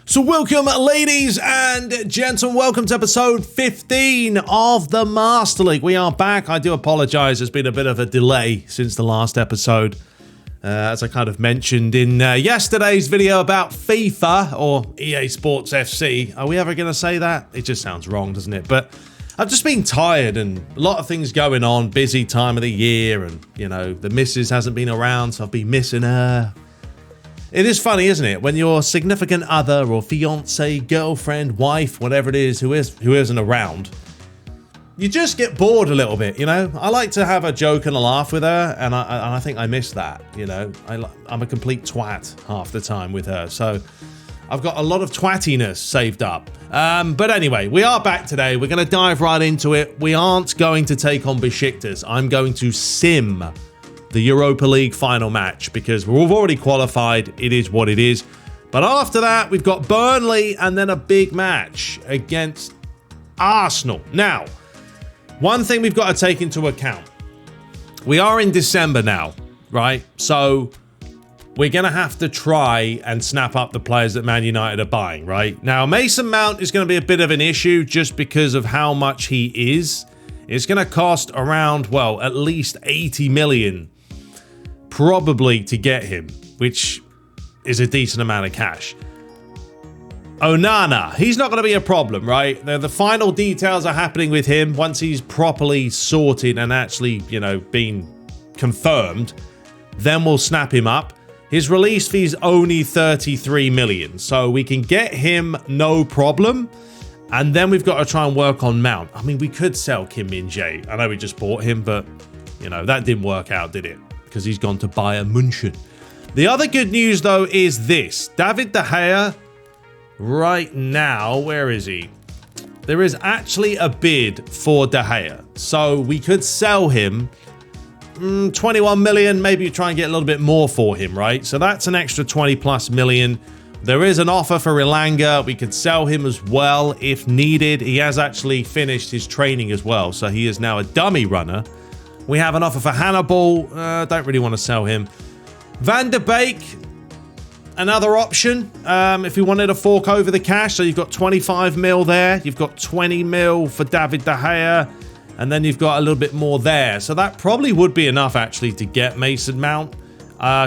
So welcome, ladies and gentlemen. Welcome to episode 15 of the Master League. We are back. I do apologize. There's been a bit of a delay since the last episode. As I kind of mentioned in yesterday's video about FIFA or EA Sports FC. Are we ever going to say that? It just sounds wrong, doesn't it? But I've just been tired and a lot of things going on. Busy time of the year and, you know, the missus hasn't been around, so I've been missing her. It is funny, isn't it? When your significant other or fiance, girlfriend, wife, whatever it is, who isn't around, you just get bored a little bit, you know? I like to have a joke and a laugh with her, and I think I miss that, you know? I'm a complete twat half the time with her, so I've got a lot of twattiness saved up. But anyway, we are back today. We're going to dive right into it. We aren't going to take on Besiktas. I'm going to sim the Europa League final match because we've already qualified. It is what it is. But after that, we've got Burnley and then a big match against Arsenal. Now, one thing we've got to take into account. We are in December now, right? So we're going to have to try and snap up the players that Man United are buying, right? Now, Mason Mount is going to be a bit of an issue just because of how much he is. It's going to cost around, well, at least 80 million probably to get him, which is a decent amount of cash. Onana, he's not going to be a problem, right? The final details are happening with him once he's properly sorted and actually, you know, been confirmed. Then we'll snap him up. His release fee is only 33 million, so we can get him no problem. And then we've got to try and work on Mount. I mean, we could sell Kim Min-jae. I know we just bought him, but, you know, that didn't work out, did it? Because he's gone to Bayern München. The other good news, though, is this. David De Gea, right now, where is he? There is actually a bid for De Gea. So we could sell him 21 million, maybe try and get a little bit more for him, right? So that's an extra 20 plus million. There is an offer for Ilanga. We could sell him as well if needed. He has actually finished his training as well, so he is now a dummy runner. We have an offer for Hannibal. Don't really want to sell him. Van der Beek, another option if you wanted to fork over the cash. So you've got 25 mil there. You've got 20 mil for David De Gea. And then you've got a little bit more there. So that probably would be enough, actually, to get Mason Mount.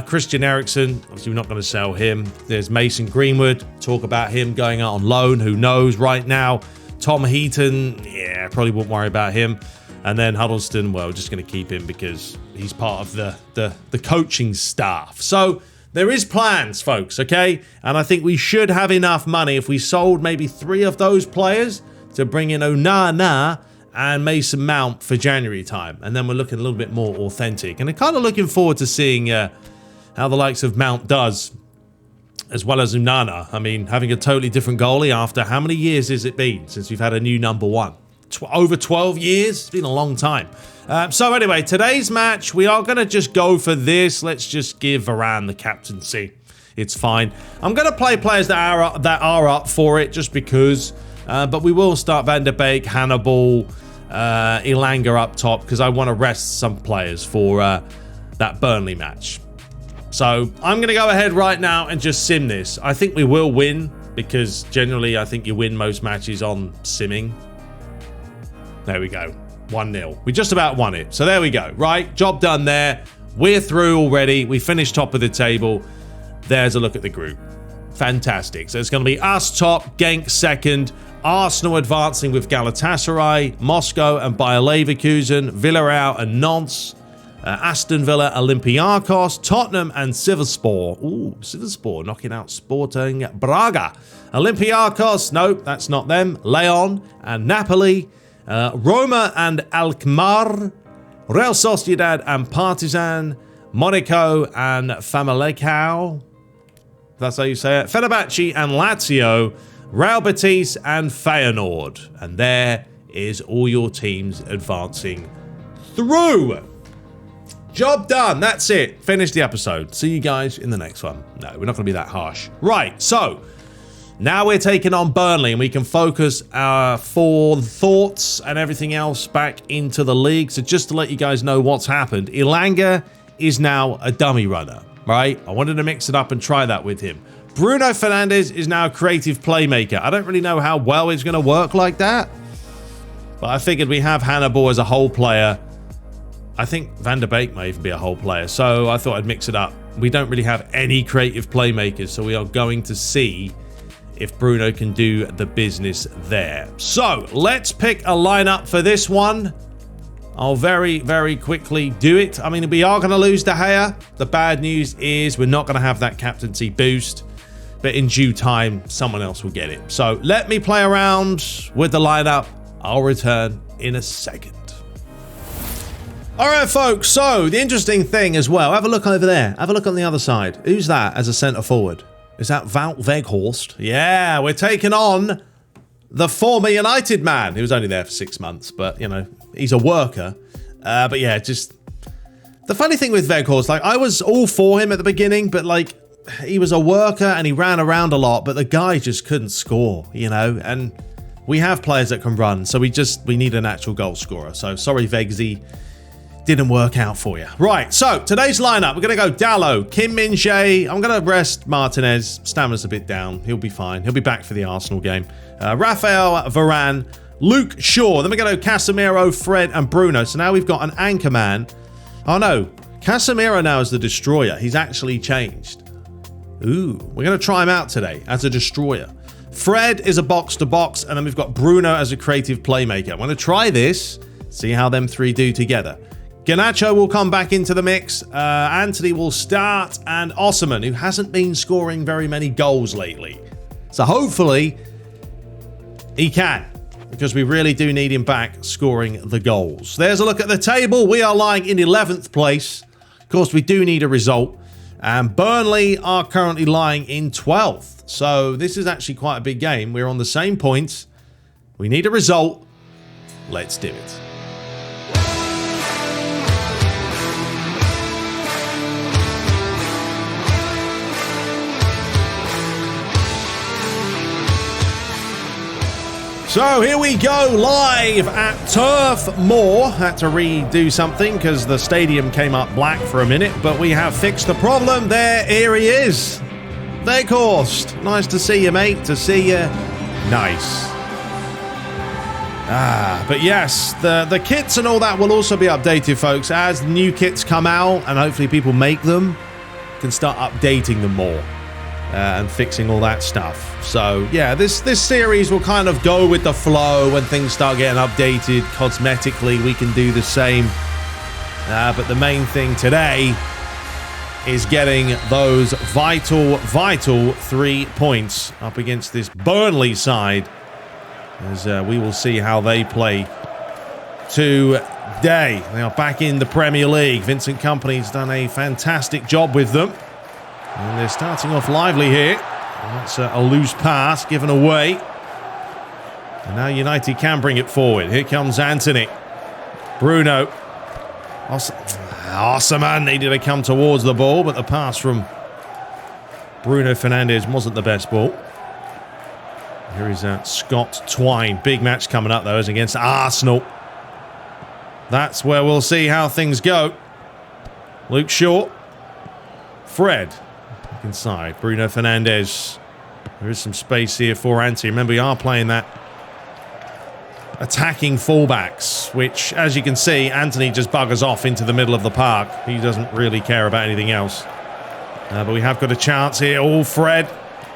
Christian Eriksen, obviously we're not going to sell him. There's Mason Greenwood. Talk about him going out on loan. Who knows right now? Tom Heaton, yeah, probably won't worry about him. And then Huddleston, well, just going to keep him because he's part of the coaching staff. So there is plans, folks, okay? And I think we should have enough money if we sold maybe 3 of those players to bring in Onana and Mason Mount for January time. And then we're looking a little bit more authentic. And I'm kind of looking forward to seeing how the likes of Mount does, as well as Onana. I mean, having a totally different goalie after how many years has it been since we've had a new number one? Over 12 years? It's been a long time. So anyway, today's match, we are going to just go for this. Let's just give Varane the captaincy. It's fine. I'm going to play players that are up for it just because. But we will start Van der Beek, Hannibal, Ilanga up top because I want to rest some players for that Burnley match. So I'm going to go ahead right now and just sim this. I think we will win because generally I think you win most matches on simming. There we go. 1-0. We just about won it. So there we go. Right. Job done there. We're through already. We finished top of the table. There's a look at the group. Fantastic. So it's going to be us top, Genk second, Arsenal advancing with Galatasaray, Moscow and Bayer Leverkusen, Villarreal and Nantes, Aston Villa, Olympiacos, Tottenham and Sivasspor. Ooh, Sivasspor knocking out Sporting Braga. Olympiacos, nope, that's not them. Leon and Napoli, Roma and Alkmaar, Real Sociedad and Partizan, Monaco and Famalicão. That's how you say it. Fenerbahce and Lazio, Real Betis and Feyenoord. And there is all your teams advancing through. Job done. That's it. Finish the episode. See you guys in the next one. No, we're not going to be that harsh. Right, so now we're taking on Burnley and we can focus our thoughts and everything else back into the league. So just to let you guys know what's happened, Ilanga is now a dummy runner, right? I wanted to mix it up and try that with him. Bruno Fernandes is now a creative playmaker. I don't really know how well it's going to work like that. But I figured we have Hannibal as a whole player. I think Van der Beek may even be a whole player. So I thought I'd mix it up. We don't really have any creative playmakers. So we are going to see if Bruno can do the business there. So let's pick a lineup for this one. I'll very, very quickly do it. I mean, we are going to lose De Gea. The bad news is we're not going to have that captaincy boost. But in due time, someone else will get it. So let me play around with the lineup. I'll return in a second. All right, folks. So the interesting thing as well, have a look over there. Have a look on the other side. Who's that as a centre forward? Is that Wout Weghorst? Yeah, we're taking on the former United man. He was only there for 6 months, but, you know, he's a worker. But yeah, just the funny thing with Weghorst, like, I was all for him at the beginning, but, like, he was a worker and he ran around a lot, but the guy just couldn't score, you know, and we have players that can run, so we need an actual goal scorer. So sorry, Vegsy, didn't work out for you. Right, so today's lineup, we're going to go Dalot, Kim Min-jae. I'm going to rest Martinez. Stamina's a bit down. He'll be fine. He'll be back for the Arsenal game. Raphael Varane, Luke Shaw. Then we're going to go Casemiro, Fred, and Bruno. So now we've got an anchor man. Oh no, Casemiro now is the destroyer. He's actually changed. Ooh, we're going to try him out today as a destroyer. Fred is a box-to-box, and then we've got Bruno as a creative playmaker. I'm going to try this, see how them three do together. Garnacho will come back into the mix. Anthony will start, and Osimhen, who hasn't been scoring very many goals lately. So hopefully he can, because we really do need him back scoring the goals. There's a look at the table. We are lying in 11th place. Of course, we do need a result. And Burnley are currently lying in 12th. So this is actually quite a big game. We're on the same points. We need a result. Let's do it. So here we go, live at Turf Moor. Had to redo something because the stadium came up black for a minute, but we have fixed the problem. Here he is. Weghorst. Nice to see you, mate. To see you. Nice. But yes, the kits and all that will also be updated, folks. As new kits come out, and hopefully people make them, can start updating them more. And fixing all that stuff. So yeah, this series will kind of go with the flow. When things start getting updated cosmetically, we can do the same. But the main thing today is getting those vital 3 points up against this Burnley side, as we will see how they play today. They are back in the Premier League. Vincent Kompany's done a fantastic job with them. And they're starting off lively here. That's a loose pass given away. And now United can bring it forward. Here comes Anthony. Bruno. Osimhen needed to come towards the ball, but the pass from Bruno Fernandes wasn't the best ball. Here is Scott Twine. Big match coming up, though, is against Arsenal. That's where we'll see how things go. Luke Shaw. Fred. Inside, Bruno Fernandes. There is some space here for Anthony. Remember, we are playing that attacking fullbacks, which, as you can see, Anthony just buggers off into the middle of the park. He doesn't really care about anything else. But we have got a chance here. Oh, Fred,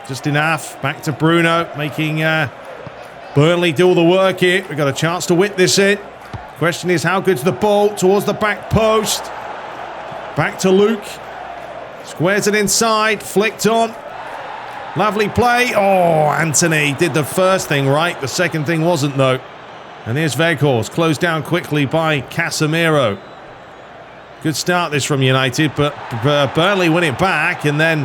just enough. Back to Bruno, making Burnley do all the work here. We've got a chance to whip this in. Question is, how good's the ball towards the back post? Back to Luke. Squares it inside, flicked on. Lovely play. Oh, Anthony did the first thing right. The second thing wasn't, though. And here's Weghorst, closed down quickly by Casemiro. Good start this from United, but Burnley win it back, and then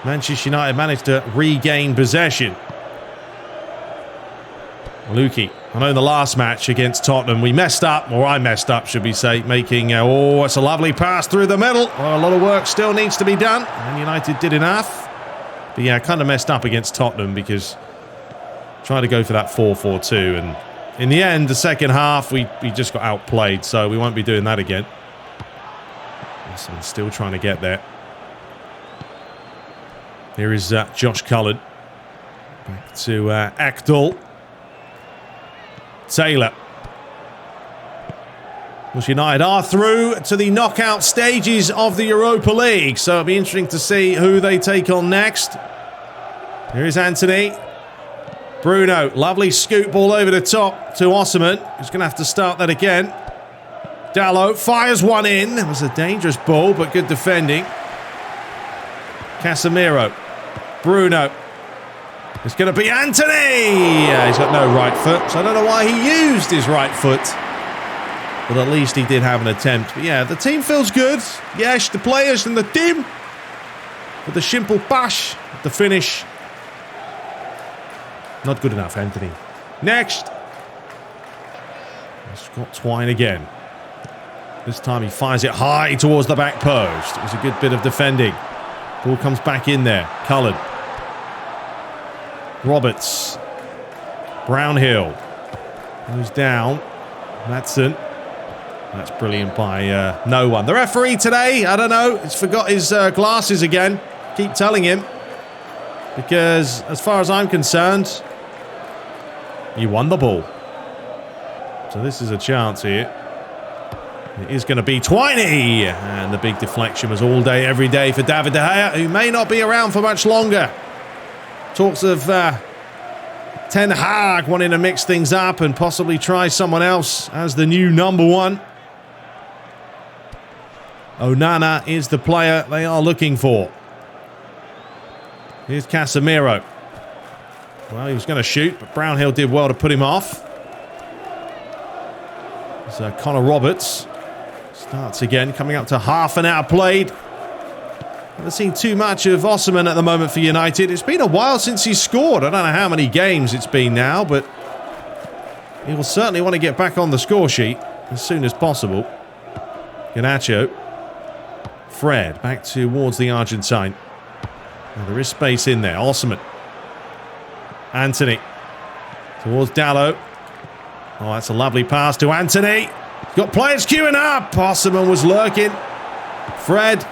Manchester United managed to regain possession. Lukey. I know in the last match against Tottenham, we messed up, or I messed up, should we say, making, it's a lovely pass through the middle. Oh, a lot of work still needs to be done, and United did enough. But yeah, kind of messed up against Tottenham because tried to go for that 4-4-2, and in the end, the second half, we just got outplayed, so we won't be doing that again. Still trying to get there. Here is Josh Cullen. Back to Ekdal. Taylor. Well, United are through to the knockout stages of the Europa League, so it'll be interesting to see who they take on next. Here is Anthony. Bruno, lovely scoop ball over the top to Osimhen. He's going to have to start that again. Dalot fires one in. It was a dangerous ball, but good defending. Casemiro. Bruno. It's going to be Anthony! Yeah, he's got no right foot, so I don't know why he used his right foot. But at least he did have an attempt. But yeah, the team feels good. Yes, the players and the team. But the simple bash, the finish. Not good enough, Anthony. Next. Scott Twine again. This time he fires it high towards the back post. It was a good bit of defending. Ball comes back in there. Cullen. Roberts. Brownhill. Goes down. Madsen. That's brilliant by no one. The referee today, I don't know, he's forgot his glasses again. Keep telling him. Because as far as I'm concerned, he won the ball. So this is a chance here. It is going to be Twiney. And the big deflection was all day, every day for David De Gea, who may not be around for much longer. Talks of Ten Hag wanting to mix things up and possibly try someone else as the new number one. Onana is the player they are looking for. Here's Casemiro. Well, he was going to shoot, but Brownhill did well to put him off. So Connor Roberts starts again, coming up to half an hour played. Haven't seen too much of Osimhen at the moment for United. It's been a while since he scored. I don't know how many games it's been now, but he will certainly want to get back on the score sheet as soon as possible. Garnacho. Fred back towards the Argentine. Now, there is space in there. Osimhen. Anthony. Towards Dalot. Oh, that's a lovely pass to Anthony. Got players queuing up. Osimhen was lurking. Fred.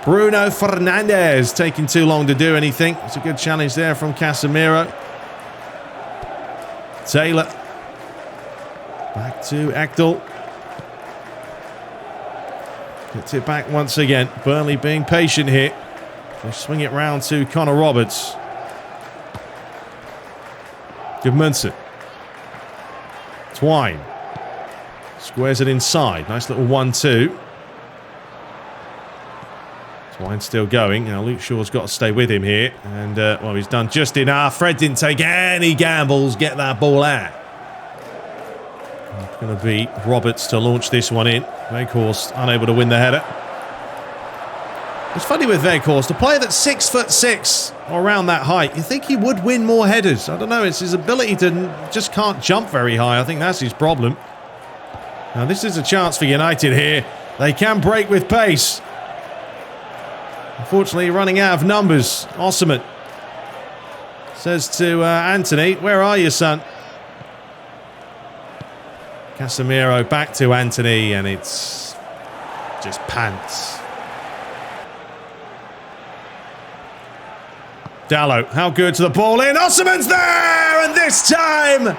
Bruno Fernandes taking too long to do anything. It's a good challenge there from Casemiro. Taylor. Back to Ekdal. Gets it back once again. Burnley being patient here. They swing it round to Connor Roberts. Gudmundsson. Twine. Squares it inside. Nice little 1-2. Twine's still going. Now Luke Shaw's got to stay with him here. And, well, he's done just enough. Fred didn't take any gambles. Get that ball out. It's going to be Roberts to launch this one in. Weghorst unable to win the header. It's funny with Weghorst, a player that's 6'6" or around that height. You think he would win more headers. I don't know. It's his ability to just can't jump very high. I think that's his problem. Now this is a chance for United here. They can break with pace. Unfortunately, running out of numbers. Osimhen says to Anthony, "Where are you, son?" Casemiro back to Anthony, and it's just pants. Dalot, how good to the ball in. Osimhen's there, and this time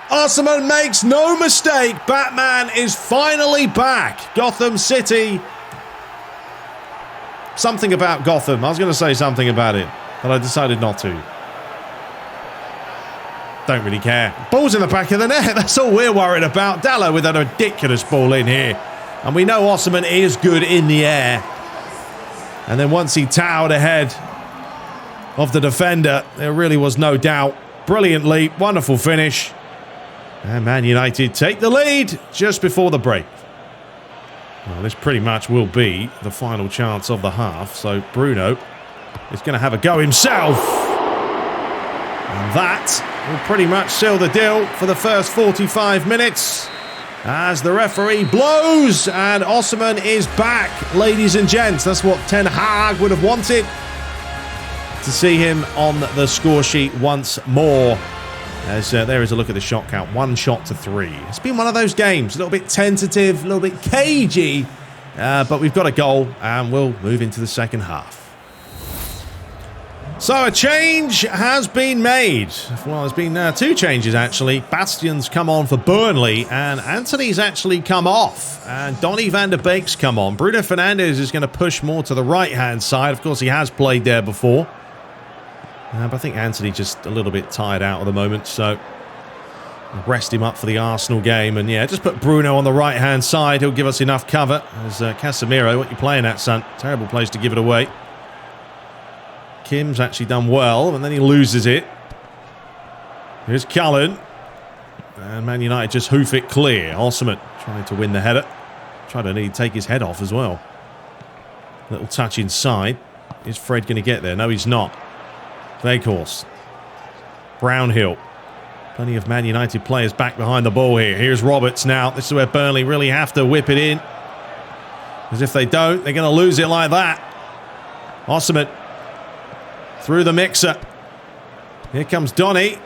Osimhen makes no mistake. Batman is finally back. Gotham City. Something about Gotham. I was going to say something about it, but I decided not to. Don't really care. Ball's in the back of the net. That's all we're worried about. Dalot with a ridiculous ball in here. And we know Osimhen is good in the air. And then once he towered ahead of the defender, there really was no doubt. Brilliant leap. Wonderful finish. And Man United take the lead just before the break. Well, this pretty much will be the final chance of the half. So Bruno is going to have a go himself. And that will pretty much seal the deal for the first 45 minutes. As the referee blows and Osimhen is back, ladies and gents. That's what Ten Hag would have wanted. To see him on the score sheet once more. As there is a look at the shot count. 1 shot to 3. It's been one of those games. A little bit tentative, a little bit cagey. But we've got a goal and we'll move into the second half. So a change has been made. Well, there's been 2 changes, actually. Bastian's come on for Burnley, and Anthony's actually come off. And Donny van der Beek's come on. Bruno Fernandes is going to push more to the right-hand side. Of course, he has played there before. But I think Anthony's just a little bit tired out at the moment, so rest him up for the Arsenal game. And yeah, just put Bruno on the right-hand side. He'll give us enough cover. As Casemiro, what you playing at, son? Terrible place to give it away. Kim's actually done well, and then he loses it. Here's Cullen. And Man United just hoof it clear. Osman trying to win the header. Trying to nearly take his head off as well. Little touch inside. Is Fred going to get there? No, he's not. Weghorst. Brownhill. Plenty of Man United players back behind the ball here. Here's Roberts now. This is where Burnley really have to whip it in. Because if they don't, they're going to lose it like that. Osman. Through the mixer. Here comes Donny.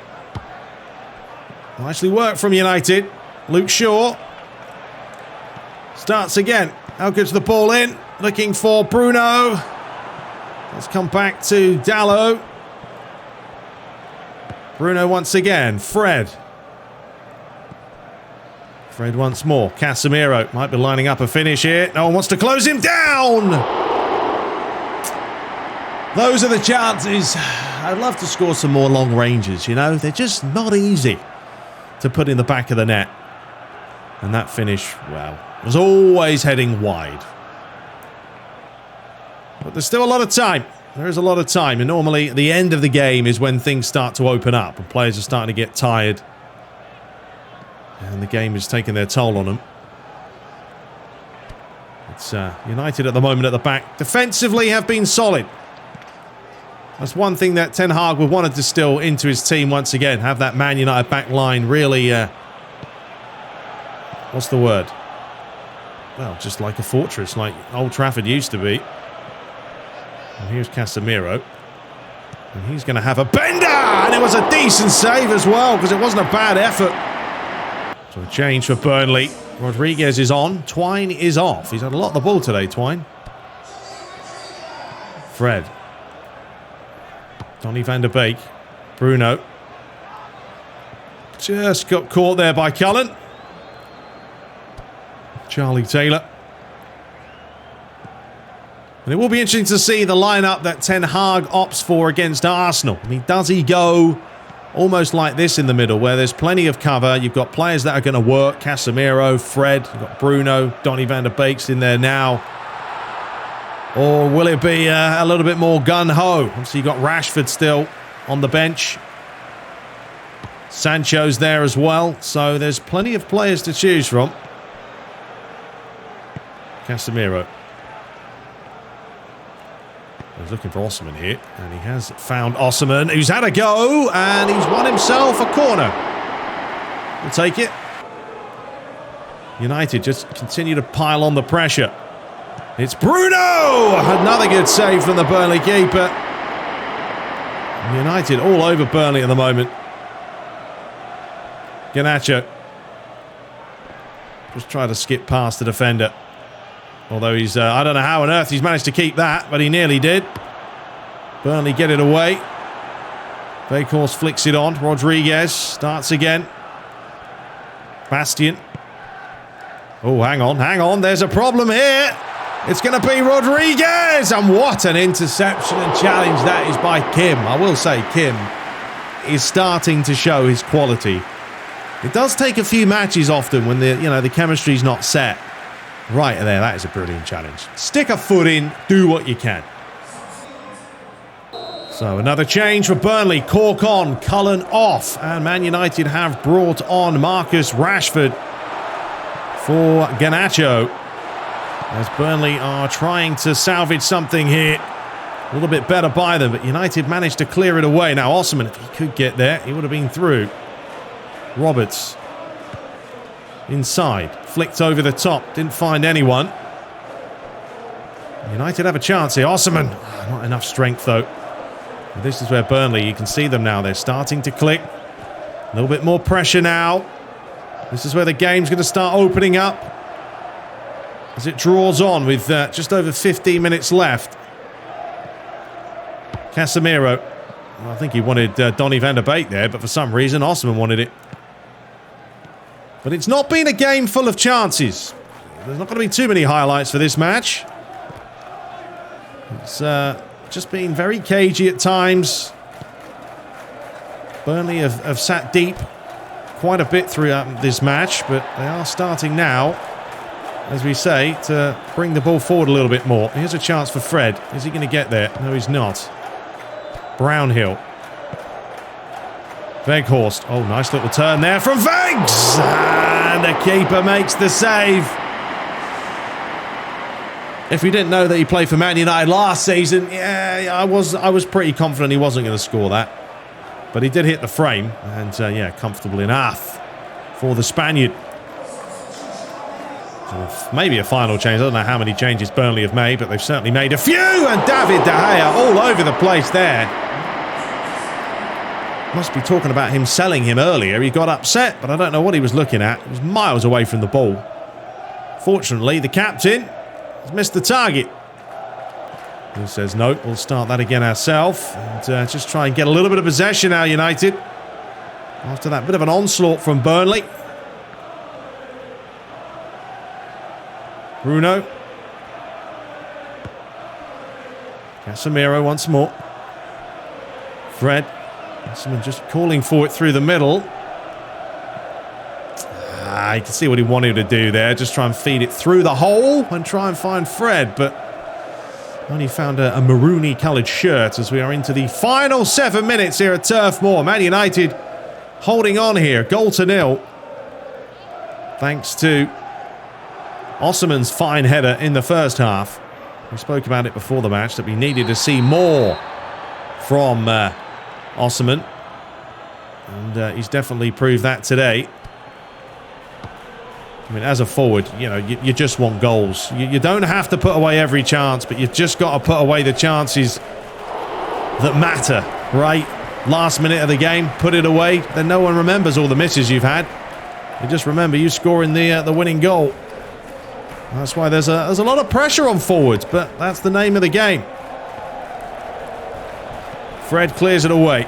Nicely worked from United. Luke Shaw. Starts again. How good's the ball in? Looking for Bruno. Let's come back to Dallo. Bruno once again. Fred. Fred once more. Casemiro might be lining up a finish here. No one wants to close him down. Those are the chances. I'd love to score some more long ranges, you know. They're just not easy to put in the back of the net. And that finish, well, was always heading wide. But there's still a lot of time. There is a lot of time. And normally, the end of the game is when things start to open up. And players are starting to get tired. And the game is taking their toll on them. It's United at the moment at the back. Defensively have been solid. That's one thing that Ten Hag would want to distill into his team once again. Have that Man United back line really... what's the word? Well, just like a fortress, like Old Trafford used to be. And here's Casemiro. And he's going to have a bender! And it was a decent save as well, because it wasn't a bad effort. So a change for Burnley. Rodriguez is on. Twine is off. He's had a lot of the ball today, Twine. Fred. Donny van der Beek. Bruno. Just got caught there by Cullen. Charlie Taylor. And it will be interesting to see the lineup that Ten Hag opts for against Arsenal. I mean, does he go almost like this in the middle, where there's plenty of cover? You've got players that are going to work. Casemiro, Fred, you've got Bruno, Donny van der Beek's in there now. Or will it be a little bit more gun-ho? Obviously, you've got Rashford still on the bench. Sancho's there as well. So there's plenty of players to choose from. Casemiro. He's looking for Osman here. And he has found Osman, who's had a go. And he's won himself a corner. We'll take it. United just continue to pile on the pressure. It's Bruno! Another good save from the Burnley keeper. United all over Burnley at the moment. Garnacho. Just try to skip past the defender. Although he's, I don't know how on earth he's managed to keep that, but he nearly did. Burnley get it away. Weghorst flicks it on. Rodriguez starts again. Bastian. Oh, hang on. There's a problem here. It's going to be Rodriguez. And what an interception and challenge that is by Kim. I will say Kim is starting to show his quality. It does take a few matches often when the chemistry's not set. Right there, that is a brilliant challenge. Stick a foot in, do what you can. So another change for Burnley. Cork on, Cullen off. And Man United have brought on Marcus Rashford for Garnacho. As Burnley are trying to salvage something here. A little bit better by them, but United managed to clear it away. Now Osman, if he could get there, he would have been through. Roberts. Inside. Flicked over the top. Didn't find anyone. United have a chance here. Osman. Not enough strength, though. And this is where Burnley, you can see them now. They're starting to click. A little bit more pressure now. This is where the game's going to start opening up. As it draws on with just over 15 minutes left. Casemiro. Well, I think he wanted Donny van der Beek there, but for some reason Osman wanted it. But it's not been a game full of chances. There's not going to be too many highlights for this match. It's just been very cagey at times. Burnley have sat deep quite a bit throughout this match, but they are starting now, as we say, to bring the ball forward a little bit more. Here's a chance for Fred. Is he going to get there? No, he's not. Brownhill. Weghorst. Oh, nice little turn there from Vegs! And the keeper makes the save. If we didn't know that he played for Man United last season, yeah, I was pretty confident he wasn't going to score that. But he did hit the frame, and yeah, comfortable enough for the Spaniard. Maybe a final change. I don't know how many changes Burnley have made, but they've certainly made a few. And David De Gea all over the place there. Must be talking about him selling him earlier. He got upset, but I don't know what he was looking at. He was miles away from the ball. Fortunately, the captain has missed the target. He says, no, we'll start that again ourselves. And just try and get a little bit of possession now, United. After that bit of an onslaught from Burnley. Bruno. Casemiro once more. Fred. Someone just calling for it through the middle. You can see what he wanted to do there. Just try and feed it through the hole and try and find Fred. But only found a maroony coloured shirt as we are into the final 7 minutes here at Turf Moor. Man United holding on here. 0-0. Thanks to Osman's fine header in the first half. We spoke about it before the match that we needed to see more from Osman, and he's definitely proved that today. I mean, as a forward, you know, you just want goals. You don't have to put away every chance, but you've just got to put away the chances that matter, right? Last minute of the game, put it away, then no one remembers all the misses you've had. You just remember you scoring the winning goal. That's why there's a lot of pressure on forwards, but that's the name of the game. Fred clears it away.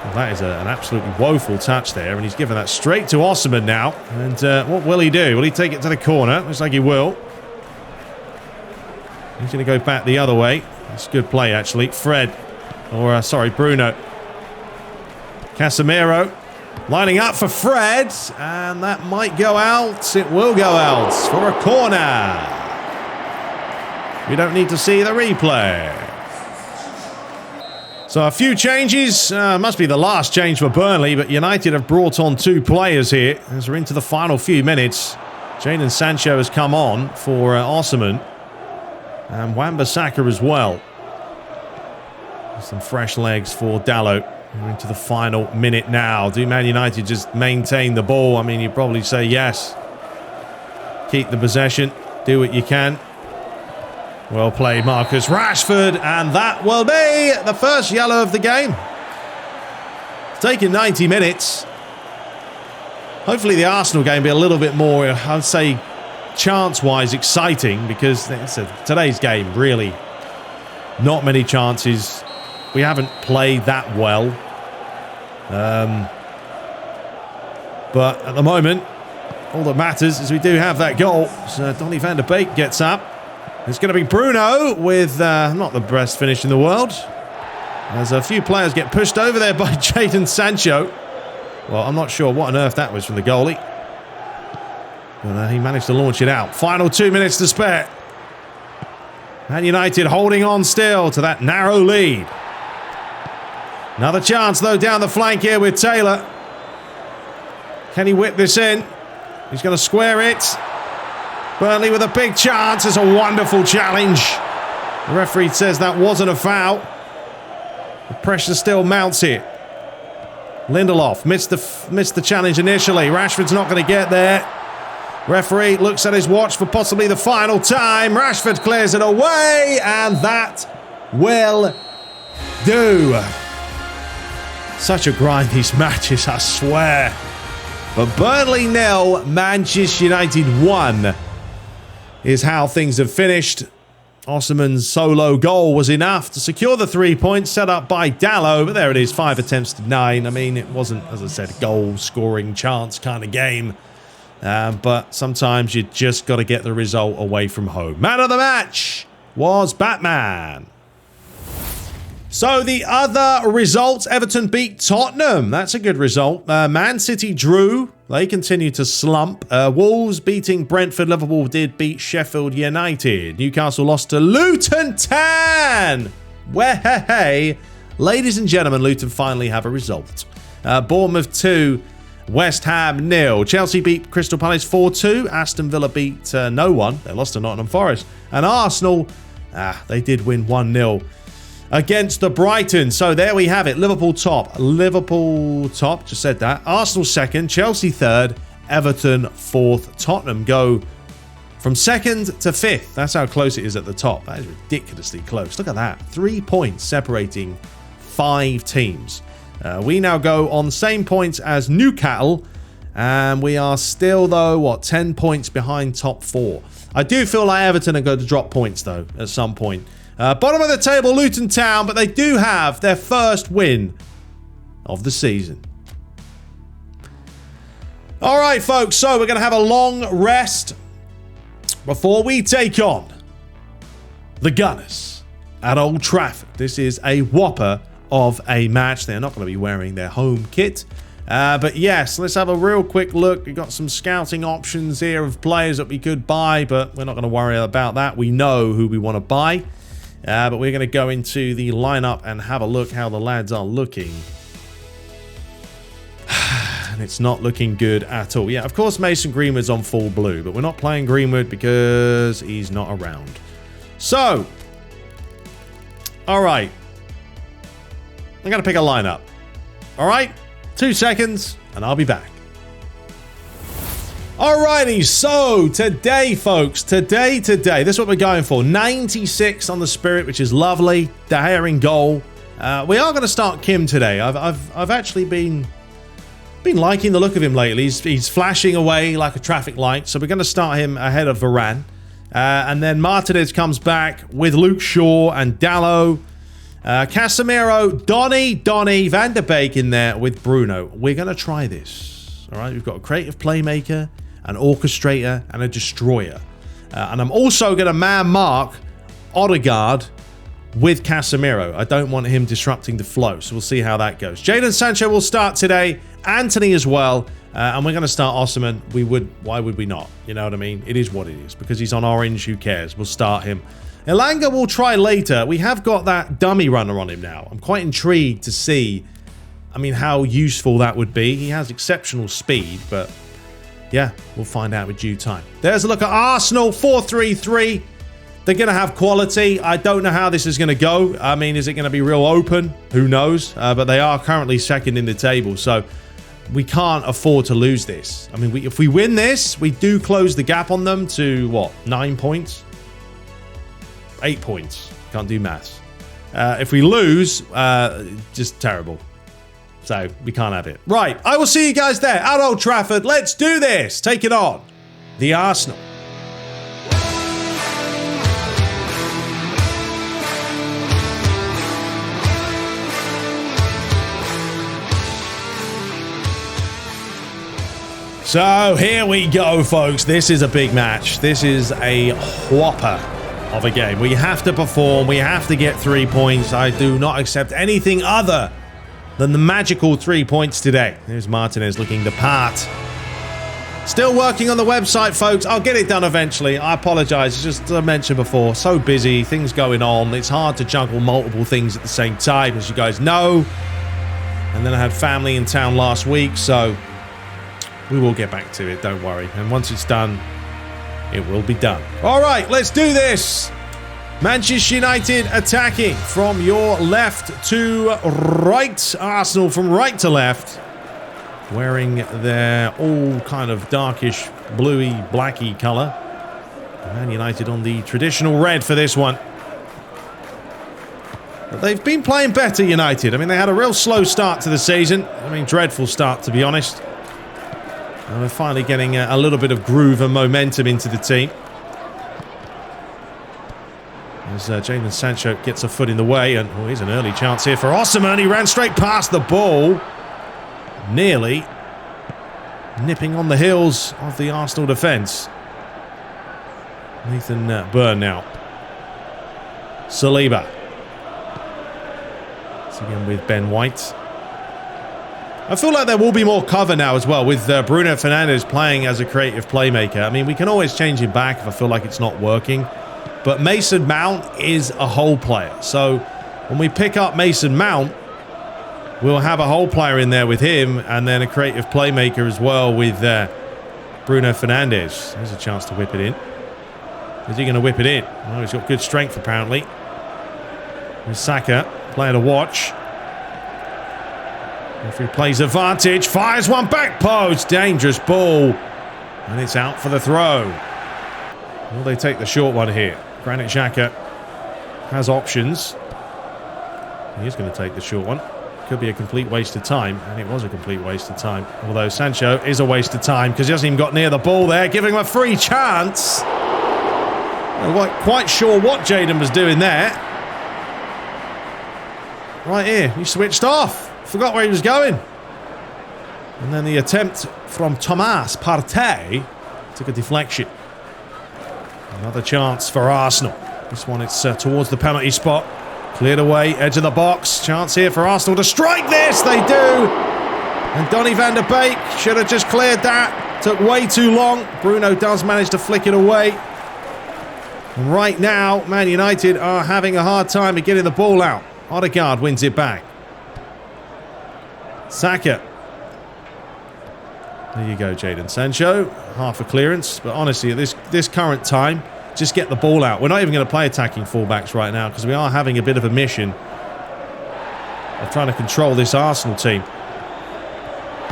Well, that is an absolutely woeful touch there, and he's given that straight to Osman now. And what will he do? Will he take it to the corner? Looks like he will. He's going to go back the other way. That's good play, actually. Fred. Or, sorry, Bruno. Casemiro. Lining up for Fred. And that might go out. It will go out for a corner. We don't need to see the replay. So a few changes. Must be the last change for Burnley, but United have brought on 2 players here as we're into the final few minutes. Jadon Sancho has come on for Osman. And Wan-Bissaka as well. Some fresh legs for Dalot. We're into the final minute now. Do Man United just maintain the ball? I mean, you'd probably say yes. Keep the possession. Do what you can. Well played, Marcus Rashford, and that will be the first yellow of the game. It's taken 90 minutes. Hopefully the Arsenal game will be a little bit more, I'd say, chance-wise exciting, because today's game, really, not many chances. We haven't played that well. But at the moment, all that matters is we do have that goal. So Donny van der Beek gets up. It's going to be Bruno with not the best finish in the world. As a few players get pushed over there by Jadon Sancho. Well, I'm not sure what on earth that was from the goalie. But he managed to launch it out. Final 2 minutes to spare. Man United holding on still to that narrow lead. Another chance, though, down the flank here with Taylor. Can he whip this in? He's going to square it. Burnley with a big chance. It's a wonderful challenge. The referee says that wasn't a foul. The pressure still mounts here. Lindelof missed the challenge initially. Rashford's not going to get there. Referee looks at his watch for possibly the final time. Rashford clears it away, and that will do. Such a grind, these matches, I swear. But Burnley 0, Manchester United 1 is how things have finished. Osman's solo goal was enough to secure the 3 points set up by Dallo, but there it is, 5 attempts to 9. I mean, it wasn't, as I said, a goal-scoring chance kind of game, but sometimes you just got to get the result away from home. Man of the match was Batman. So the other results, Everton beat Tottenham. That's a good result. Man City drew. They continue to slump. Wolves beating Brentford. Liverpool did beat Sheffield United. Newcastle lost to Luton Town. Hey, ladies and gentlemen, Luton finally have a result. Bournemouth 2, West Ham 0. Chelsea beat Crystal Palace 4-2. Aston Villa beat no one. They lost to Nottingham Forest. And Arsenal, they did win 1-0. Against the Brighton. So there we have it. Liverpool top. Just said that. Arsenal second. Chelsea third. Everton fourth. Tottenham go from second to fifth. That's how close it is at the top. That is ridiculously close. Look at that. 3 points separating 5 teams. We now go on the same points as Newcastle. And we are still, though, 10 points behind top 4. I do feel like Everton are going to drop points, though, at some point. Bottom of the table, Luton Town, but they do have their first win of the season. All right, folks, so we're going to have a long rest before we take on the Gunners at Old Trafford. This is a whopper of a match. They're not going to be wearing their home kit. But yes, let's have a real quick look. We've got some scouting options here of players that we could buy, but we're not going to worry about that. We know who we want to buy. But we're going to go into the lineup and have a look how the lads are looking. And it's not looking good at all. Yeah, of course Mason Greenwood's on full blue, but we're not playing Greenwood because he's not around. So, all right. I'm going to pick a lineup. All right, 2 seconds and I'll be back. Alrighty, so today, folks, today, this is what we're going for. 96 on the Spirit, which is lovely. De Gea in goal. We are going to start Kim today. I've actually been liking the look of him lately. He's flashing away like a traffic light, so we're going to start him ahead of Varane. And then Martinez comes back with Luke Shaw and Dallo. Casemiro, Donny, Van der Beek in there with Bruno. We're going to try this. All right, we've got a creative playmaker, an orchestrator, and a destroyer. And I'm also going to man-mark Odegaard with Casemiro. I don't want him disrupting the flow, so we'll see how that goes. Jadon Sancho will start today. Anthony as well. And we're going to start Osimhen. Why would we not? You know what I mean? It is what it is. Because he's on orange, who cares? We'll start him. Elanga will try later. We have got that dummy runner on him now. I'm quite intrigued to see, how useful that would be. He has exceptional speed, but yeah, we'll find out with due time. There's a look at Arsenal, 4-3-3. They're going to have quality. I don't know how this is going to go. Is it going to be real open? Who knows? But they are currently second in the table, so we can't afford to lose this. If we win this, we do close the gap on them to, 9 points? 8 points. Can't do maths. If we lose, just terrible. So we can't have it. Right, I will see you guys there at Old Trafford. Let's do this. Take it on. The Arsenal. So here we go, folks. This is a big match. This is a whopper of a game. We have to perform. We have to get 3 points. I do not accept anything other than the magical 3 points today. There's Martinez looking the part. Still working on the website, folks. I'll get it done eventually. I apologize. It's just, as I mentioned before, so busy, things going on. It's hard to juggle multiple things at the same time, as you guys know. And then I had family in town last week, so we will get back to it, don't worry. And once it's done, it will be done. All right, let's do this. Manchester United attacking from your left to right. Arsenal from right to left. Wearing their all kind of darkish, bluey, blacky colour. Man United on the traditional red for this one. But they've been playing better, United. They had a real slow start to the season. Dreadful start, to be honest. And we're finally getting a little bit of groove and momentum into the team. As Jadon Sancho gets a foot in the way. And oh, here's an early chance here for Osimhen. He ran straight past the ball. Nearly nipping on the heels of the Arsenal defence. Nathan Burn now. Saliba. It's again with Ben White. I feel like there will be more cover now as well with Bruno Fernandes playing as a creative playmaker. I mean, we can always change him back if I feel like it's not working. But Mason Mount is a whole player. So when we pick up Mason Mount, we'll have a whole player in there with him and then a creative playmaker as well with Bruno Fernandes. There's a chance to whip it in. Is he going to whip it in? Oh, he's got good strength apparently. And Saka, player to watch. Referee plays advantage, fires one back post, dangerous ball, and it's out for the throw. Will they take the short one here? Granit Xhaka has options. He is going to take the short one. Could be a complete waste of time, and it was a complete waste of time. Although Sancho is a waste of time because he hasn't even got near the ball there, giving him a free chance. I'm not quite sure what Jadon was doing there. Right here, he switched off. Forgot where he was going. And then the attempt from Thomas Partey took a deflection. Another chance for Arsenal. This one, it's towards the penalty spot. Cleared away, edge of the box. Chance here for Arsenal to strike this. They do. And Donny van der Beek should have just cleared that. Took way too long. Bruno does manage to flick it away. And right now, Man United are having a hard time of getting the ball out. Odegaard wins it back. Saka. There you go, Jadon Sancho. Half a clearance. But honestly, at this current time, just get the ball out. We're not even going to play attacking fullbacks right now because we are having a bit of a mission of trying to control this Arsenal team.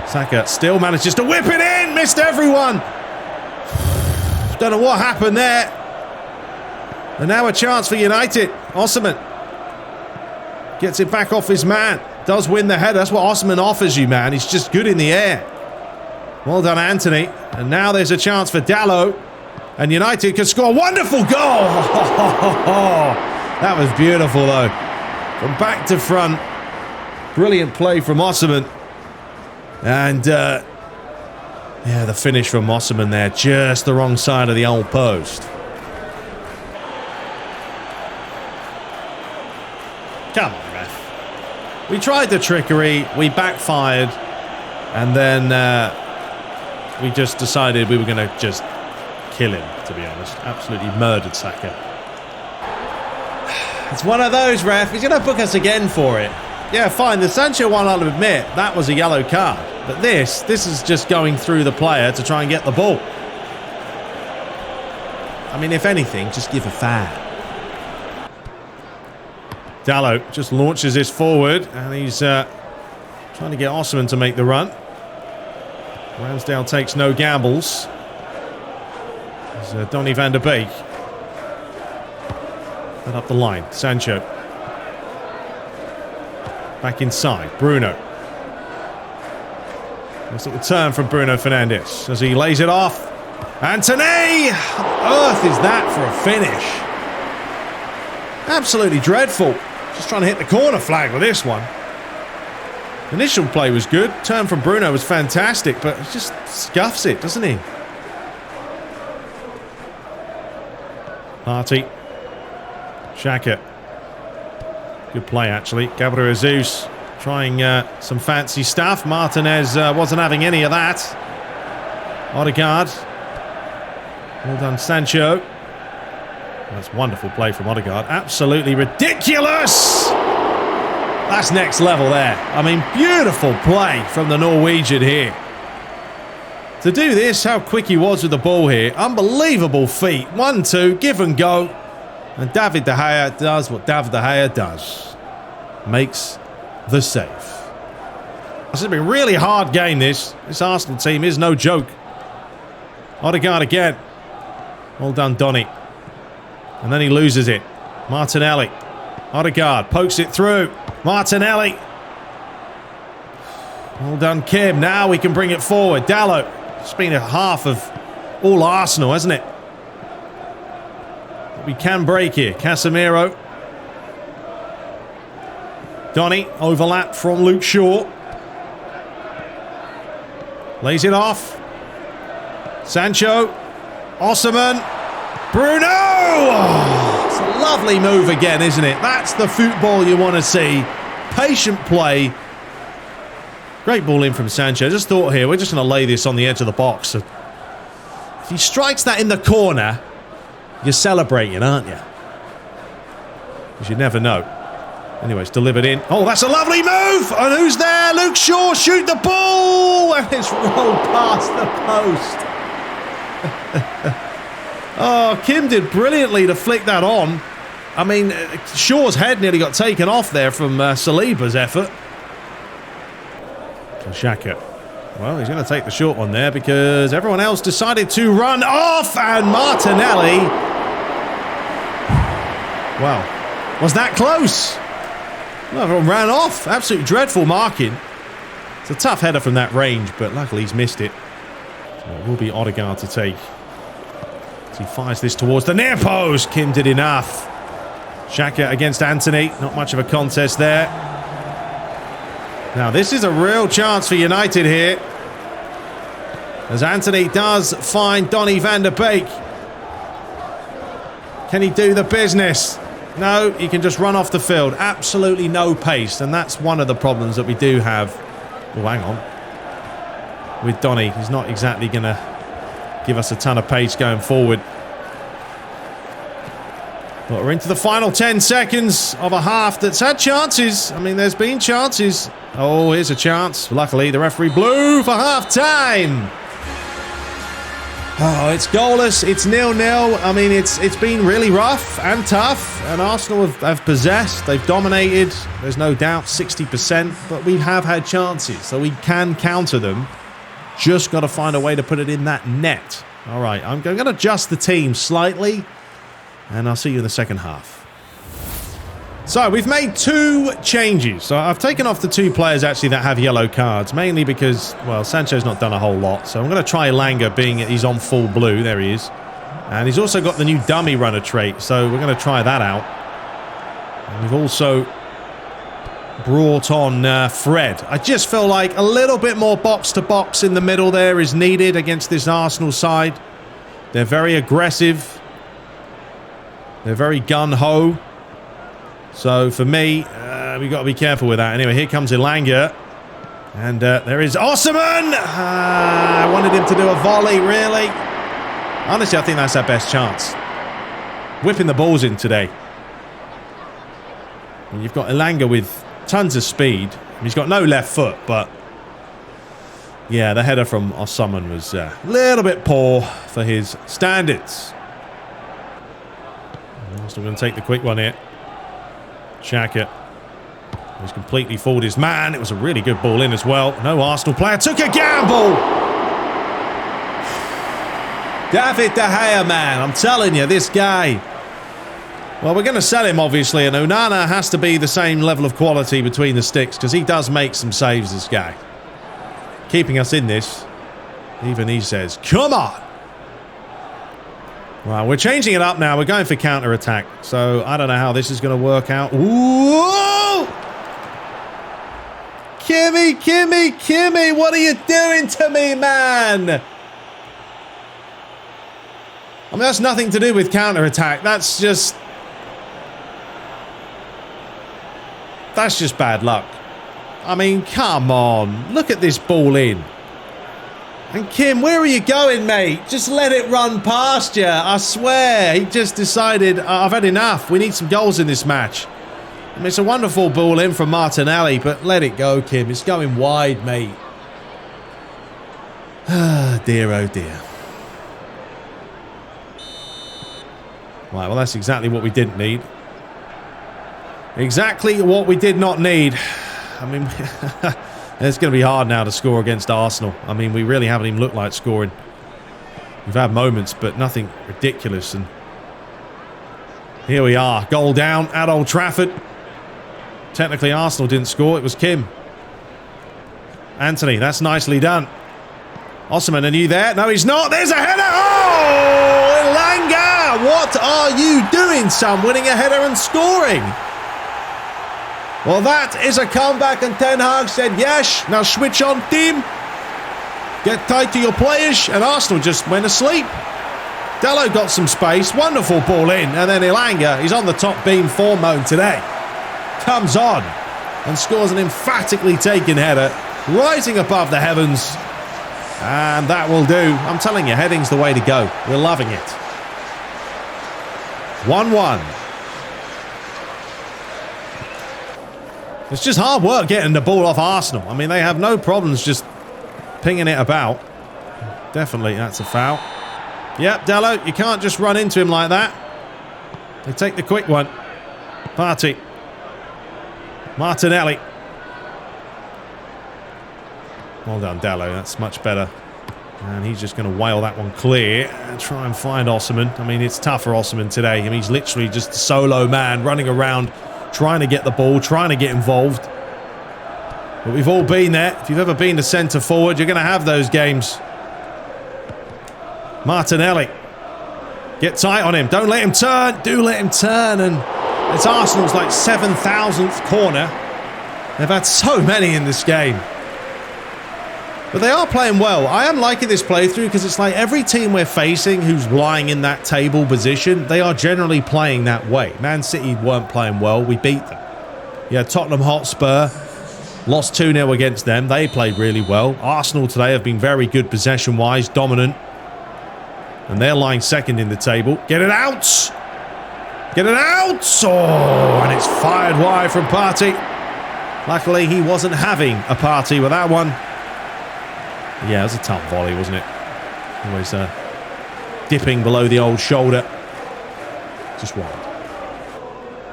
Saka still manages to whip it in. Missed everyone. Don't know what happened there. And now a chance for United. Osimhen gets it back off his man. Does win the header. That's what Osimhen offers you, man. He's just good in the air. Well done, Anthony. And now there's a chance for Dalot. And United can score a wonderful goal. That was beautiful, though. From back to front. Brilliant play from Osimhen. And, yeah, the finish from Osimhen there. Just the wrong side of the old post. Come on, ref. We tried the trickery. We backfired. And then we just decided we were going to just kill him, to be honest. Absolutely murdered Saka. It's one of those, ref. He's going to book us again for it. Yeah, fine. The Sancho one, I'll admit, that was a yellow card. But this is just going through the player to try and get the ball. I mean, if anything, just give a foul. Dalot just launches this forward, and he's trying to get Osimhen to make the run. Ramsdale takes no gambles. There's Donny van der Beek. And up the line, Sancho. Back inside, Bruno. Nice little turn from Bruno Fernandes as he lays it off. Anthony! What on earth is that for a finish? Absolutely dreadful. Just trying to hit the corner flag with this one. Initial play was good. Turn from Bruno was fantastic, but he just scuffs it, doesn't he? Partey. Xhaka. Good play, actually. Gabriel Jesus trying some fancy stuff. Martinez wasn't having any of that. Odegaard. Well done, Sancho. That's wonderful play from Odegaard. Absolutely ridiculous! That's next level there. I mean, beautiful play from the Norwegian here. To do this, how quick he was with the ball here. Unbelievable feat. 1-2, give and go. And David De Gea does what David De Gea does. Makes the save. This has been a really hard game, this. This Arsenal team is no joke. Odegaard again. Well done, Donny. And then he loses it. Martinelli. Odegaard pokes it through. Martinelli. Well done, Kim. Now we can bring it forward. Dalot. It's been a half of all Arsenal, hasn't it? we can break here. Casemiro. Donny, overlap from Luke Shaw. Lays it off. Sancho. Osimhen. Bruno! Oh, it's a lovely move again, isn't it? That's the football you want to see. Patient play. Great ball in from Sancho. Just thought here, we're just going to lay this on the edge of the box. If he strikes that in the corner, you're celebrating, aren't you? Because you never know. Anyway, it's delivered in. Oh, that's a lovely move! And who's there? Luke Shaw, shoot the ball! And it's rolled past the post. Oh, Kim did brilliantly to flick that on. I mean, Shaw's head nearly got taken off there from Saliba's effort. Xhaka. Well, he's going to take the short one there because everyone else decided to run off. And Martinelli. Wow. Was that close? Well, everyone ran off. Absolutely dreadful marking. It's a tough header from that range, but luckily he's missed it. So it will be Odegaard to take. As he fires this towards the near post. Kim did enough. Xhaka against Anthony. Not much of a contest there. Now, this is a real chance for United here. As Anthony does find Donny van der Beek. Can he do the business? No, he can just run off the field. Absolutely no pace. And that's one of the problems that we do have. Oh, hang on. With Donny, he's not exactly going to give us a ton of pace going forward. But we're into the final 10 seconds of a half that's had chances. I mean, there's been chances. Oh, here's a chance. Luckily, the referee blew for half-time. Oh, it's goalless. It's 0-0. I mean, it's been really rough and tough. And Arsenal have possessed. They've dominated. There's no doubt 60%. But we have had chances. So we can counter them. Just got to find a way to put it in that net. All right, I'm going to adjust the team slightly. And I'll see you in the second half. So, we've made 2 changes. So, I've taken off the 2 players, actually, that have yellow cards. Mainly because, well, Sancho's not done a whole lot. So, I'm going to try Elanga, being he's on full blue. There he is. And he's also got the new dummy runner trait. So, we're going to try that out. And we've also brought on Fred. I just feel like a little bit more box-to-box in the middle there is needed against this Arsenal side. They're very aggressive. They're very gun-ho. So, for me, we've got to be careful with that. Anyway, here comes Elanga. And there is Osimhen! I wanted him to do a volley, really. Honestly, I think that's our best chance. Whipping the balls in today. And you've got Elanga with tons of speed. He's got no left foot, but... yeah, the header from Osimhen was a little bit poor for his standards. Still going to take the quick one here. Xhaka. He's completely fooled his man. It was a really good ball in as well. No Arsenal player took a gamble. David De Gea, man. I'm telling you, this guy. Well, we're going to sell him, obviously. And Onana has to be the same level of quality between the sticks. Because he does make some saves, this guy. Keeping us in this. Even he says, come on. Well, we're changing it up now. We're going for counter-attack. So, I don't know how this is going to work out. Ooh! Kimmy, what are you doing to me, man? I mean, that's nothing to do with counter-attack. That's just bad luck. I mean, come on. Look at this ball in. And Kim, where are you going, mate? Just let it run past you. I swear. He just decided, I've had enough. We need some goals in this match. I mean, it's a wonderful ball in from Martinelli, but let it go, Kim. It's going wide, mate. Ah, dear, oh dear. Right, well, that's exactly what we didn't need. Exactly what we did not need. I mean... it's going to be hard now to score against Arsenal. I mean, we really haven't even looked like scoring. We've had moments, but nothing ridiculous. And here we are. Goal down at Old Trafford. Technically, Arsenal didn't score. It was Kim. Anthony, that's nicely done. Osimhen, are you there? No, he's not. There's a header. Oh, Elanga! What are you doing, son? Winning a header and scoring. Well, that is a comeback, and Ten Hag said, yes, now switch on, team. Get tight to your players, and Arsenal just went asleep. Dalot got some space, wonderful ball in, and then Elanga, he's on the top beam form mode today. Comes on and scores an emphatically taken header, rising above the heavens. And that will do. I'm telling you, heading's the way to go. We're loving it. 1-1. It's just hard work getting the ball off Arsenal. I mean, they have no problems just pinging it about. Definitely, that's a foul. Yep, Dalot, you can't just run into him like that. They take the quick one. Partey. Martinelli. Well done, Dalot. That's much better. And he's just going to whale that one clear and try and find Osimhen. I mean, it's tough for Osimhen today. I mean, he's literally just a solo man running around, trying to get the ball, trying to get involved. But we've all been there. If you've ever been the centre forward, you're going to have those games. Martinelli. Get tight on him. Don't let him turn. Do let him turn. And it's Arsenal's like 7,000th corner. They've had so many in this game. But they are playing well. I am liking this playthrough because it's like every team we're facing who's lying in that table position, they are generally playing that way. Man City weren't playing well. We beat them. Yeah, Tottenham Hotspur lost 2-0 against them. They played really well. Arsenal today have been very good possession-wise, dominant. And they're lying second in the table. Get it out! Get it out! Oh, and it's fired wide from Partey. Luckily, he wasn't having a party with that one. Yeah, it was a tough volley, wasn't it? Always dipping below the old shoulder. Just wide.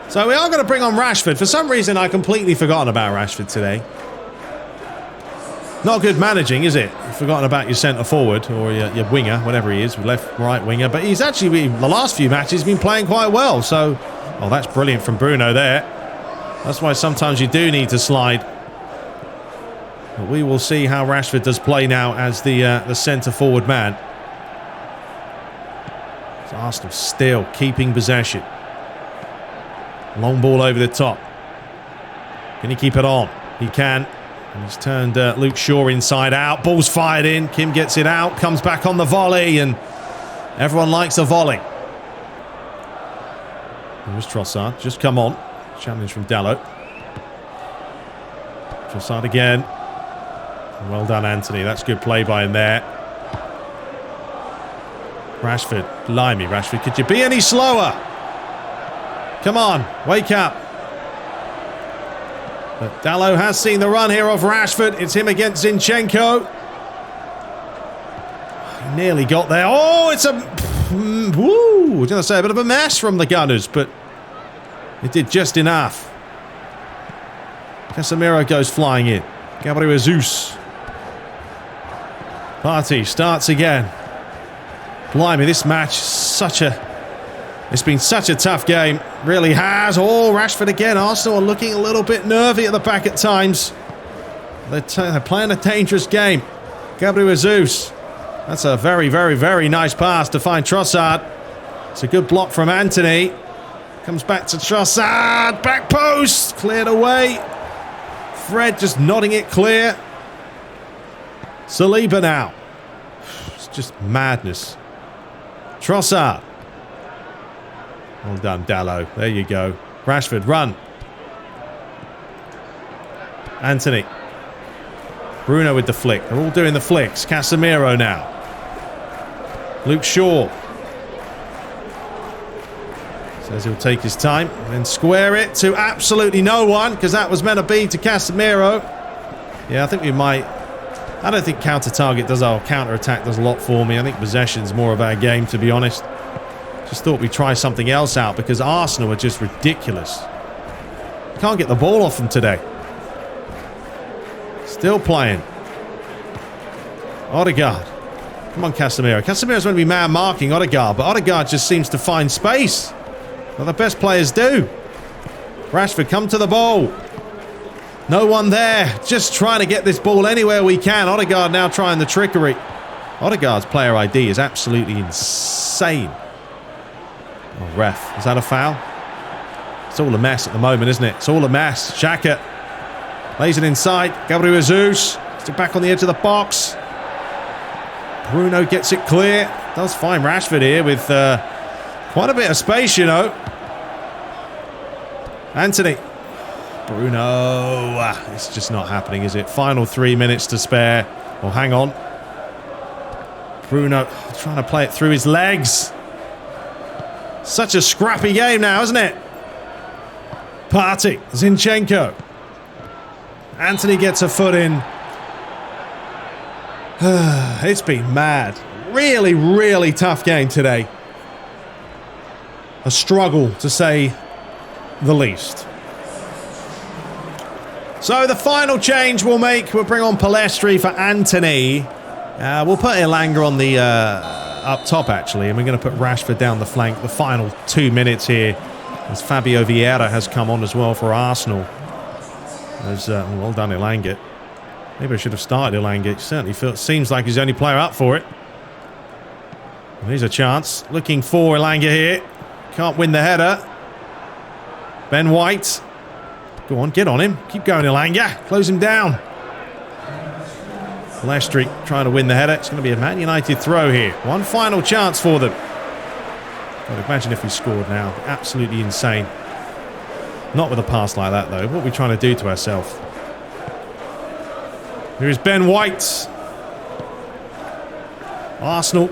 So we are going to bring on Rashford. For some reason, I completely forgotten about Rashford today. Not good managing, is it? You've forgotten about your centre forward or your winger, whatever he is, left, right winger. But he's actually, the last few matches, been playing quite well. So, oh, that's brilliant from Bruno there. That's why sometimes you do need to slide. But we will see how Rashford does play now as the centre-forward man. So Arsenal still keeping possession. Long ball over the top. Can he keep it on? He can. And he's turned Luke Shaw inside out. Ball's fired in. Kim gets it out. Comes back on the volley. And everyone likes a volley. Here's Trossard. Just come on. Challenge from Dalot. Trossard again. Well done, Anthony. That's good play by him there. Rashford. Blimey, Rashford. Could you be any slower? Come on. Wake up. But Dalot has seen the run here of Rashford. It's him against Zinchenko. He nearly got there. Oh, it's a... Woo! I was going to say a bit of a mess from the Gunners, but it did just enough. Casemiro goes flying in. Gabriel Jesus. Partey starts again. Blimey, this match, it's been such a tough game. Really has. Oh, Rashford again. Arsenal are looking a little bit nervy at the back at times. They're playing a dangerous game. Gabriel Jesus. That's a very, very, very nice pass to find Trossard. It's a good block from Anthony. Comes back to Trossard. Back post. Cleared away. Fred just nodding it clear. Saliba now. It's just madness. Trossard. Well done, Dalot. There you go. Rashford, run. Anthony. Bruno with the flick. They're all doing the flicks. Casemiro now. Luke Shaw. Says he'll take his time and square it to absolutely no one, because that was meant to be to Casemiro. Yeah, I think we might... I don't think counter-target does our counter-attack does a lot for me. I think possession's more of our game, to be honest. Just thought we'd try something else out because Arsenal are just ridiculous. Can't get the ball off them today. Still playing. Odegaard. Come on, Casemiro. Casemiro's going to be man marking Odegaard, but Odegaard just seems to find space. Well, the best players do. Rashford, come to the ball. No one there. Just trying to get this ball anywhere we can. Odegaard now trying the trickery. Odegaard's player ID is absolutely insane. Oh, ref. Is that a foul? It's all a mess at the moment, isn't it? It's all a mess. Xhaka lays it inside. Gabriel Jesus. Gets it back on the edge of the box. Bruno gets it clear. Does find Rashford here with quite a bit of space, you know. Anthony. Bruno. It's just not happening, is it? Final 3 minutes to spare. Well, hang on. Bruno trying to play it through his legs. Such a scrappy game now, isn't it? Partey. Zinchenko. Anthony gets a foot in. It's been mad. Really, really tough game today. A struggle, to say the least. So the final change we'll make, we'll bring on Palestri for Anthony. We'll put Elanga on the up top, actually, and we're going to put Rashford down the flank. The final 2 minutes here, as Fabio Vieira has come on as well for Arsenal. As, well done, Elanga. Maybe I should have started Elanga. It certainly seems like he's the only player up for it. Well, here's a chance. Looking for Elanga here. Can't win the header. Ben White. Go on, get on him. Keep going, Elanga. Close him down. Palestri trying to win the header. It's going to be a Man United throw here. One final chance for them. God, imagine if we scored now. Absolutely insane. Not with a pass like that, though. What are we trying to do to ourselves? Here is Ben White. Arsenal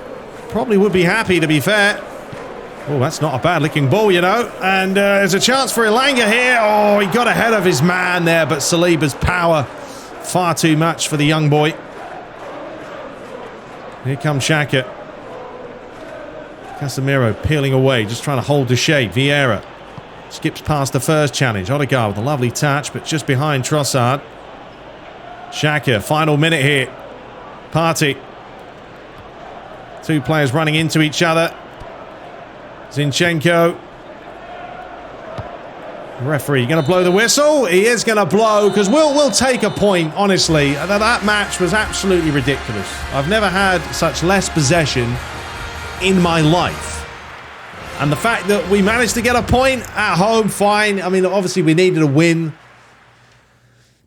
probably would be happy, to be fair. Oh, that's not a bad-looking ball, you know. And there's a chance for Elanga here. Oh, he got ahead of his man there, but Saliba's power far too much for the young boy. Here comes Xhaka. Casemiro peeling away, just trying to hold the shape. Vieira skips past the first challenge. Odegaard with a lovely touch, but just behind Trossard. Xhaka, final minute here. Partey. Two players running into each other. Zinchenko. Referee going to blow the whistle. He is going to blow, because we'll take a point, honestly. That match was absolutely ridiculous. I've never had such less possession in my life. And the fact that we managed to get a point at home, fine. I mean, obviously we needed a win.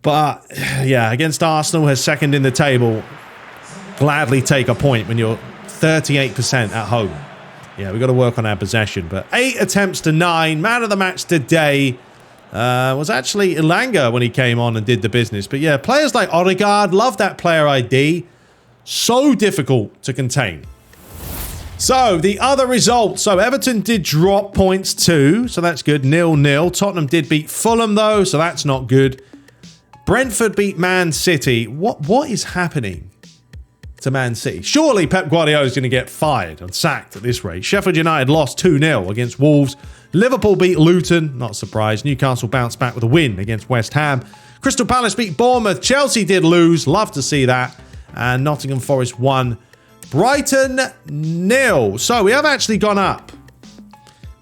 But, yeah, against Arsenal, who's second in the table, gladly take a point when you're 38% at home. Yeah, we've got to work on our possession. But 8 attempts to 9. Man of the match today was actually Elanga when he came on and did the business. But, yeah, players like Odegaard, love that player ID. So difficult to contain. So, the other results. So, Everton did drop points too. So, that's good. 0-0. Tottenham did beat Fulham, though. So, that's not good. Brentford beat Man City. What is happening to Man City? Surely Pep Guardiola is going to get fired and sacked at this rate. Sheffield United lost 2-0 against Wolves. Liverpool beat Luton. Not surprised. Newcastle bounced back with a win against West Ham. Crystal Palace beat Bournemouth. Chelsea did lose. Love to see that. And Nottingham Forest won. Brighton 0. So we have actually gone up.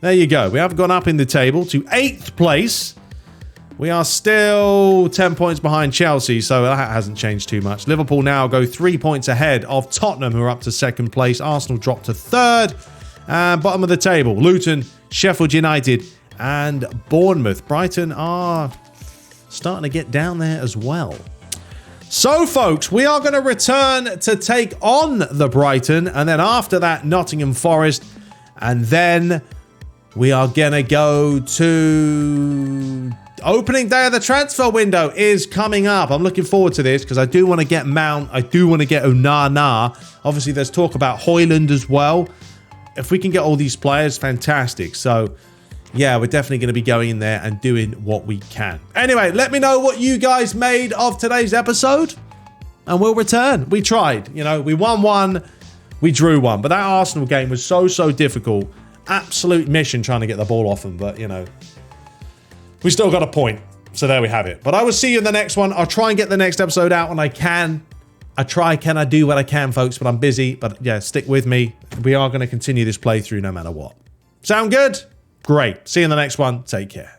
There you go. We have gone up in the table to 8th place. We are still 10 points behind Chelsea, so that hasn't changed too much. Liverpool now go 3 points ahead of Tottenham, who are up to 2nd place. Arsenal dropped to 3rd. And bottom of the table, Luton, Sheffield United, and Bournemouth. Brighton are starting to get down there as well. So, folks, we are going to return to take on the Brighton, and then after that, Nottingham Forest, and then we are going to go to... Opening day of the transfer window is coming up. I'm looking forward to this because I do want to get Mount. I do want to get Onana. Obviously, there's talk about Holland as well. If we can get all these players, fantastic. So, yeah, we're definitely going to be going in there and doing what we can. Anyway, let me know what you guys made of today's episode, and we'll return. We tried. You know, we won one, we drew one. But that Arsenal game was so difficult. Absolute mission trying to get the ball off them. But, you know... we still got a point. So there we have it. But I will see you in the next one. I'll try and get the next episode out when I can. I do what I can, folks, but I'm busy. But yeah, stick with me. We are going to continue this playthrough no matter what. Sound good? Great. See you in the next one. Take care.